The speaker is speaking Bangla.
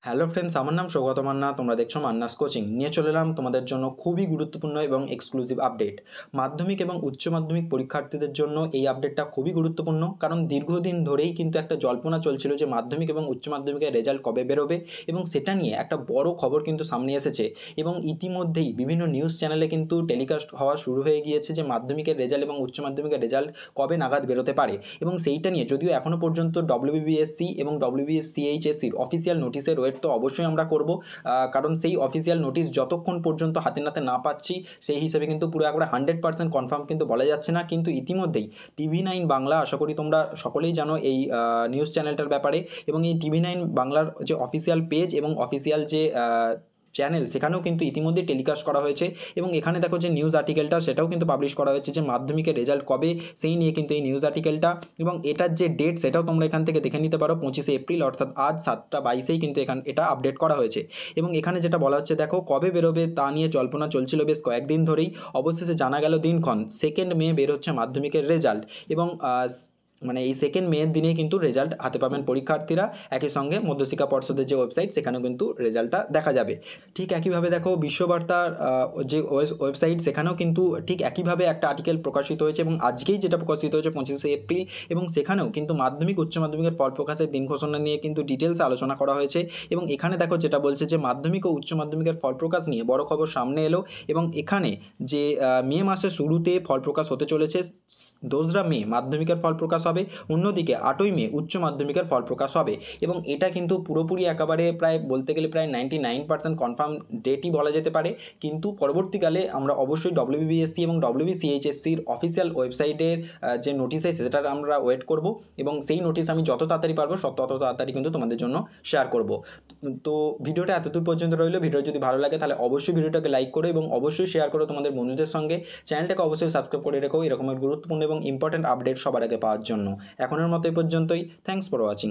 হ্যালো ফ্রেন্ডস, আমার নাম সৌগত মান্না। তোমরা দেখছো মান্নাস কোচিং। নিয়ে চলে এলাম তোমাদের জন্য খুবই গুরুত্বপূর্ণ এবং এক্সক্লুসিভ আপডেট। মাধ্যমিক এবং উচ্চ মাধ্যমিক পরীক্ষার্থীদের জন্য এই আপডেটটা খুবই গুরুত্বপূর্ণ, কারণ দীর্ঘদিন ধরেই কিন্তু একটা জল্পনা চলছিল যে মাধ্যমিক এবং উচ্চ মাধ্যমিকের রেজাল্ট কবে বেরোবে, এবং সেটা নিয়ে একটা বড় খবর কিন্তু সামনে এসেছে। এবং ইতিমধ্যেই বিভিন্ন নিউজ চ্যানেলে কিন্তু টেলিকাস্ট হওয়া শুরু হয়ে গিয়েছে যে মাধ্যমিকের রেজাল্ট এবং উচ্চ মাধ্যমিকের রেজাল্ট কবে নাগাদ বেরোতে পারে। এবং সেইটা নিয়ে যদিও এখনও পর্যন্ত ডব্লিউবিবিএসসি এবং ডব্লিউবিএসসিএইচএসসির অফিসিয়াল নোটিশের ওয়েট তো অবশ্যই আমরা করব, কারণ সেই অফিসিয়াল নোটিশ যতক্ষণ পর্যন্ত হাতে নাতে না পাচ্ছি সেই হিসেবে কিন্তু পুরো একবারে 100% কনফার্ম কিন্তু বলা যাচ্ছে না। কিন্তু ইতিমধ্যেই টিভি9 বাংলা, আশা করি তোমরা সকলেই জানো এই নিউজ চ্যানেলটার ব্যাপারে, এবং এই টিভি9 বাংলার যে অফিসিয়াল পেজ এবং অফিসিয়াল যে চ্যানেল, সেখানেও কিন্তু ইতিমধ্যে টেলিকাস্ট করা হয়েছে। এবং এখানে দেখো যে নিউজ আর্টিকেলটা, সেটাও কিন্তু পাবলিশ করা হয়েছে যে মাধ্যমিকের রেজাল্ট কবে, সেই নিয়ে কিন্তু এই নিউজ আর্টিকেলটা। এবং এটার যে ডেট, সেটাও তোমরা এখান থেকে দেখে নিতে পারো। 25শে এপ্রিল, অর্থাৎ আজ 7টা 22-এই কিন্তু এটা আপডেট করা হয়েছে। এবং এখানে যেটা বলা হচ্ছে, দেখো কবে বেরোবে তা নিয়ে জল্পনা চলছিল বেশ কয়েকদিন ধরেই। অবশেষে জানা গেল দিনক্ষণ, 2 মে বের হচ্ছে মাধ্যমিকের রেজাল্ট। এবং মানে এই 2 মের দিনেই কিন্তু রেজাল্ট হাতে পাবেন পরীক্ষার্থীরা। একই সঙ্গে মধ্যশিক্ষা পর্ষদের যে ওয়েবসাইট, সেখানেও কিন্তু রেজাল্টটা দেখা যাবে। ঠিক একইভাবে দেখো বিশ্ববার্তার যে ওয়েবসাইট, সেখানেও কিন্তু ঠিক একইভাবে একটা আর্টিকেল প্রকাশিত হয়েছে, এবং আজকেই যেটা প্রকাশিত হয়েছে 25শে এপ্রিল। এবং সেখানেও কিন্তু মাধ্যমিক উচ্চ মাধ্যমিকের ফল প্রকাশের দিন ঘোষণা নিয়ে কিন্তু ডিটেলসে আলোচনা করা হয়েছে। এবং এখানে দেখো যেটা বলছে যে মাধ্যমিক ও উচ্চ মাধ্যমিকের ফল প্রকাশ নিয়ে বড় খবর সামনে এলো। এবং এখানে যে মে মাসের শুরুতে ফল প্রকাশ হতে চলেছে, 2রা মে মাধ্যমিকের ফল প্রকাশ হবে, অন্যদিকে 8ই মে উচ্চ মাধ্যমিকের ফল প্রকাশ হবে। এবং এটা কিন্তু পুরোপুরি একেবারে প্রায় বলতে গেলে প্রায় 99% কনফার্ম ডেটই বলা যেতে পারে। কিন্তু পরবর্তীকালে আমরা অবশ্যই ডব্লিউবিবিএসসি এবং ডব্লিউবিসিএইচএসসির অফিসিয়াল ওয়েবসাইটের যে নোটিশ আছে, সেটার আমরা ওয়েট করব। এবং সেই নোটিশ আমি যত তাড়াতাড়ি পারবো তত তাড়াতাড়ি কিন্তু তোমাদের জন্য শেয়ার করব। তো ভিডিওটা এতদূর পর্যন্ত রইলো। ভিডিও যদি ভালো লাগে তাহলে অবশ্যই ভিডিওটাকে লাইক করো এবং অবশ্যই শেয়ার করো তোমাদের বন্ধুদের সঙ্গে। চ্যানেলটাকে অবশ্যই সাবস্ক্রাইব করে রেখো এরকমের গুরুত্বপূর্ণ এবং ইম্পর্ট্যান্ট আপডেট সবার আগে পাওয়ার জন্য। এখনের মতো এই পর্যন্তই। Thanks for watching.